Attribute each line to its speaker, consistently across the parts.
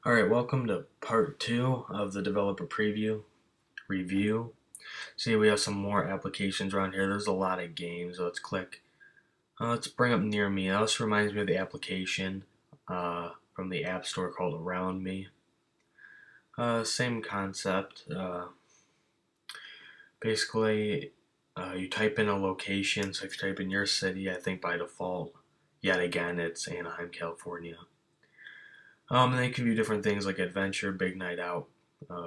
Speaker 1: Alright, welcome to part 2 of the developer preview review. See, we have some more applications around here. There's a lot of games. So let's bring up Near Me. Now, this reminds me of the application from the App Store called Around Me. Same concept. Basically, you type in a location. So if you type in your city, I think by default, yet again, it's Anaheim, California. And they can view different things like adventure, big night out,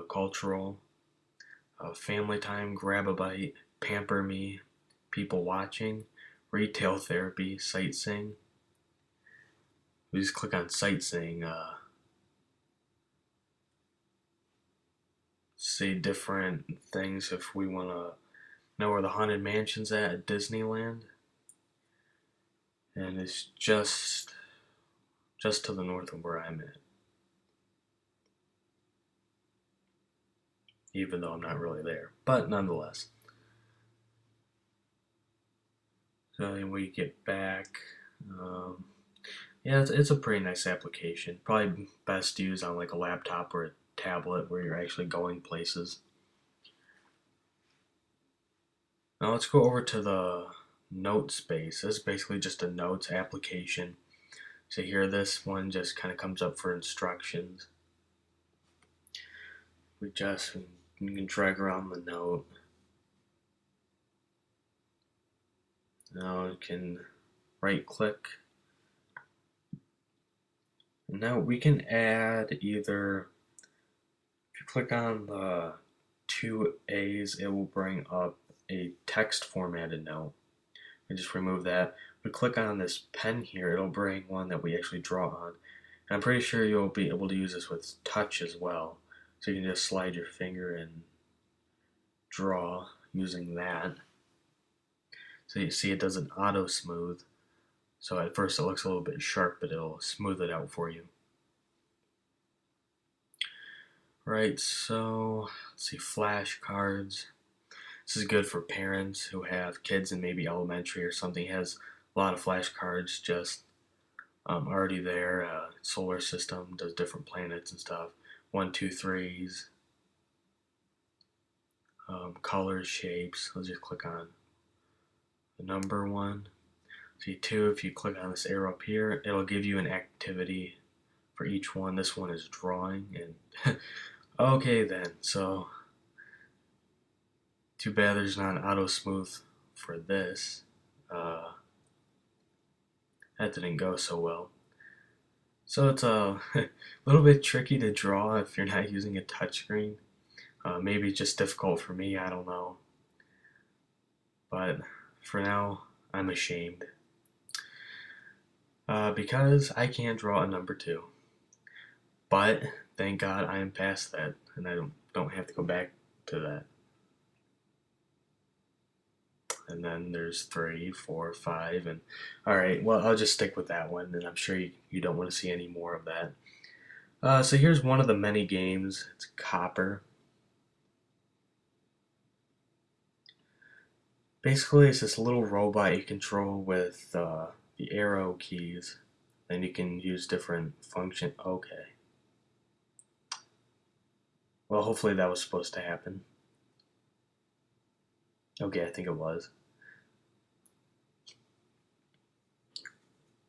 Speaker 1: cultural, family time, grab a bite, pamper me, people watching, retail therapy, sightseeing. We just click on sightseeing, see different things if we want to know where the Haunted Mansion's at Disneyland. And it's just to the north of where I'm at. Even though I'm not really there. But nonetheless. So we get back. Yeah, it's a pretty nice application. Probably best to use on like a laptop or a tablet where you're actually going places. Now let's go over to the note space. This is basically just a notes application. So here this one just kind of comes up for instructions. We can drag around the note. Now we can right click. And now we can add either, if you click on the two A's, it will bring up a text formatted note. We just remove that. We click on this pen here, it'll bring one that we actually draw on. And I'm pretty sure you'll be able to use this with touch as well. So you can just slide your finger and draw using that. So you see it does an auto smooth. So at first it looks a little bit sharp, but it'll smooth it out for you. Right, so let's see, flashcards. This is good for parents who have kids in maybe elementary or something. It has a lot of flashcards just already there. Solar system does different planets and stuff. 1, 2, 3s. Colors, shapes. Let's just click on the number 1. See 2, if you click on this arrow up here, it'll give you an activity for each one. This one is drawing, and okay then, so too bad there's not an auto smooth for this. That didn't go so well. So it's a little bit tricky to draw if you're not using a touchscreen. Maybe it's just difficult for me, I don't know. But for now, I'm ashamed. Because I can't draw a number 2. But thank God I am past that, and I don't have to go back to that. And then there's 3, 4, 5, and alright, well, I'll just stick with that one, and I'm sure you don't want to see any more of that. So here's one of the many games. It's Copper. Basically, it's this little robot you control with the arrow keys, and you can use different function. Okay. Well, hopefully that was supposed to happen. Okay, I think it was.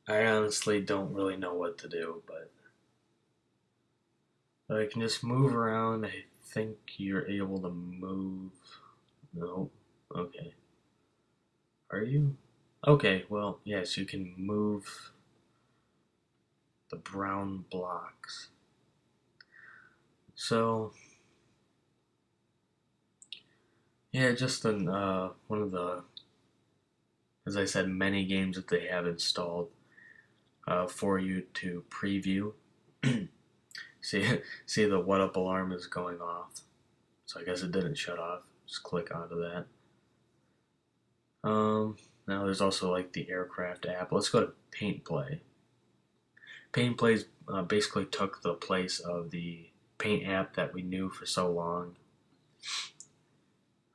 Speaker 1: I honestly don't really know what to do, but I can just move around. I think you're able to move. No. Okay. Are you? Okay, well, yes, you can move the brown blocks. So, yeah, just one of the, as I said, many games that they have installed for you to preview. See the what up alarm is going off. So I guess it didn't shut off. Just click onto that. Now there's also like the aircraft app. Let's go to Paint Play. Paint Play basically took the place of the Paint app that we knew for so long.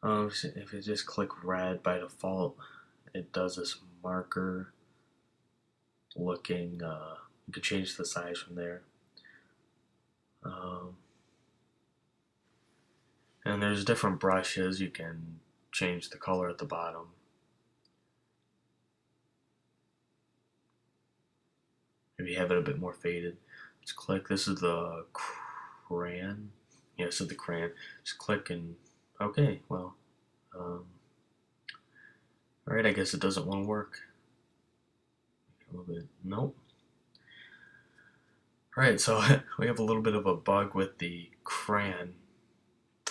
Speaker 1: If you just click red by default, it does this marker looking. You can change the size from there. And there's different brushes. You can change the color at the bottom. Maybe have it a bit more faded. Let's click. This is the crayon. Yeah, this is the crayon. Just click and okay. Well, all right. I guess it doesn't want to work. A little bit. Nope. All right. So we have a little bit of a bug with the crayon,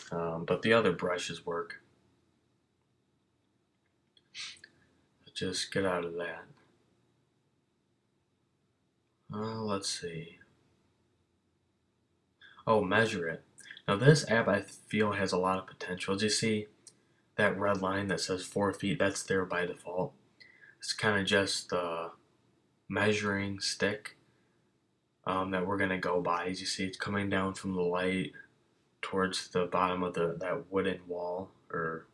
Speaker 1: but the other brushes work. Just get out of that. Let's see. Oh, measure it. Now this app I feel has a lot of potential. Do you see that red line that says 4 feet? That's there by default. It's kind of just the measuring stick that we're gonna go by. As you see, it's coming down from the light towards the bottom of that wooden wall, or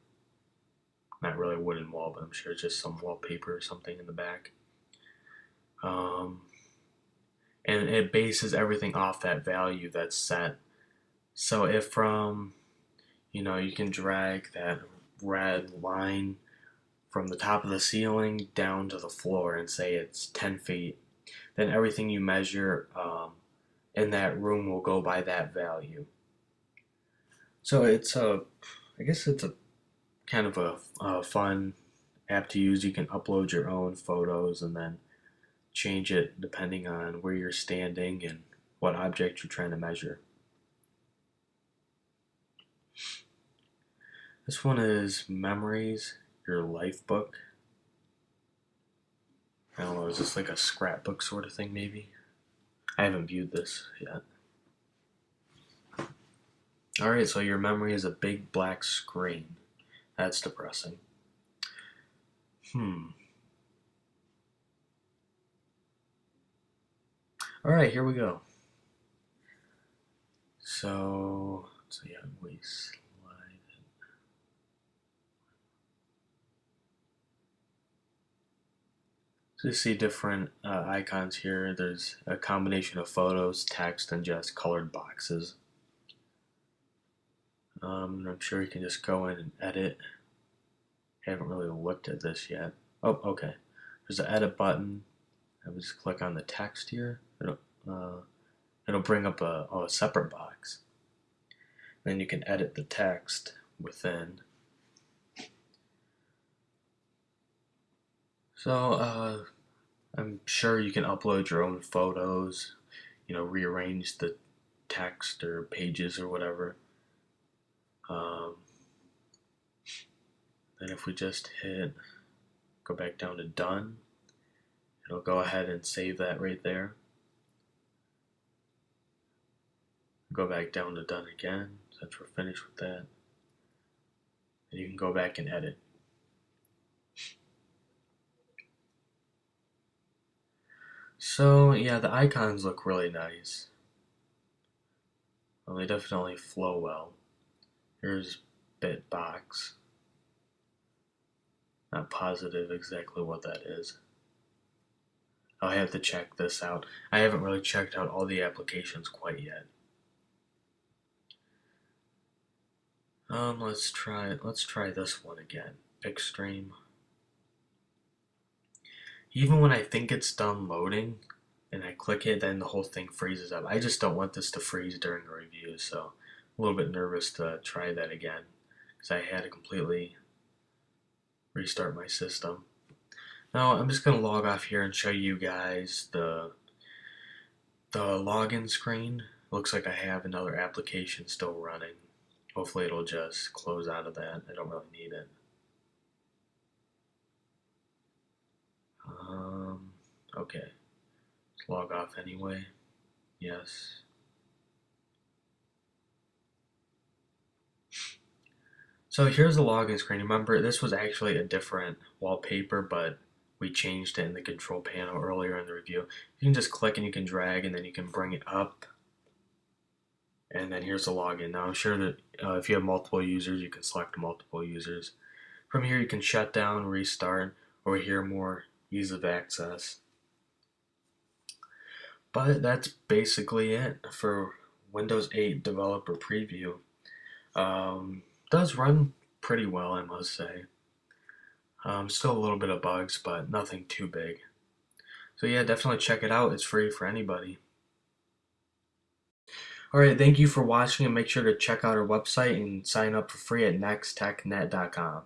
Speaker 1: not really a wooden wall, but I'm sure it's just some wallpaper or something in the back. And it bases everything off that value that's set. So if from, you can drag that red line from the top of the ceiling down to the floor and say it's 10 feet, then everything you measure in that room will go by that value. So I guess it's a kind of a fun app to use. You can upload your own photos and then change it depending on where you're standing and what object you're trying to measure. This one is Memories, your life book. I don't know, is this like a scrapbook sort of thing maybe? I haven't viewed this yet. Alright, so your memory is a big black screen. That's depressing. Alright, here we go. So yeah, we slide it. So you see different icons here. There's a combination of photos, text, and just colored boxes. I'm sure you can just go in and edit. I haven't really looked at this yet. Oh, okay. There's an edit button. I would just click on the text here. It'll bring up a separate box. Then you can edit the text within. So I'm sure you can upload your own photos, rearrange the text or pages or whatever. Then if we just go back down to done, it'll go ahead and save that right there. Go back down to done again, since we're finished with that. And you can go back and edit. So yeah, the icons look really nice. Well, they definitely flow well. Here's Bitbox. Not positive exactly what that is. I'll have to check this out. I haven't really checked out all the applications quite yet. Let's try this one again. Extreme. Even when I think it's done loading and I click it, then the whole thing freezes up. I just don't want this to freeze during a review, so I'm a little bit nervous to try that again because I had to completely restart my system. Now I'm just gonna log off here and show you guys the login screen. Looks like I have another application still running. Hopefully it'll just close out of that. I don't really need it. Okay. Let's log off anyway. Yes. So here's the login screen. Remember, this was actually a different wallpaper, but we changed it in the control panel earlier in the review. You can just click and you can drag, and then you can bring it up. And then here's the login. Now I'm sure that if you have multiple users, you can select multiple users. From here you can shut down, restart, or here more ease of access. But that's basically it for Windows 8 Developer Preview. Does run pretty well, I must say. Still a little bit of bugs, but nothing too big. So yeah, definitely check it out. It's free for anybody. All right, thank you for watching, and make sure to check out our website and sign up for free at nextechnet.com.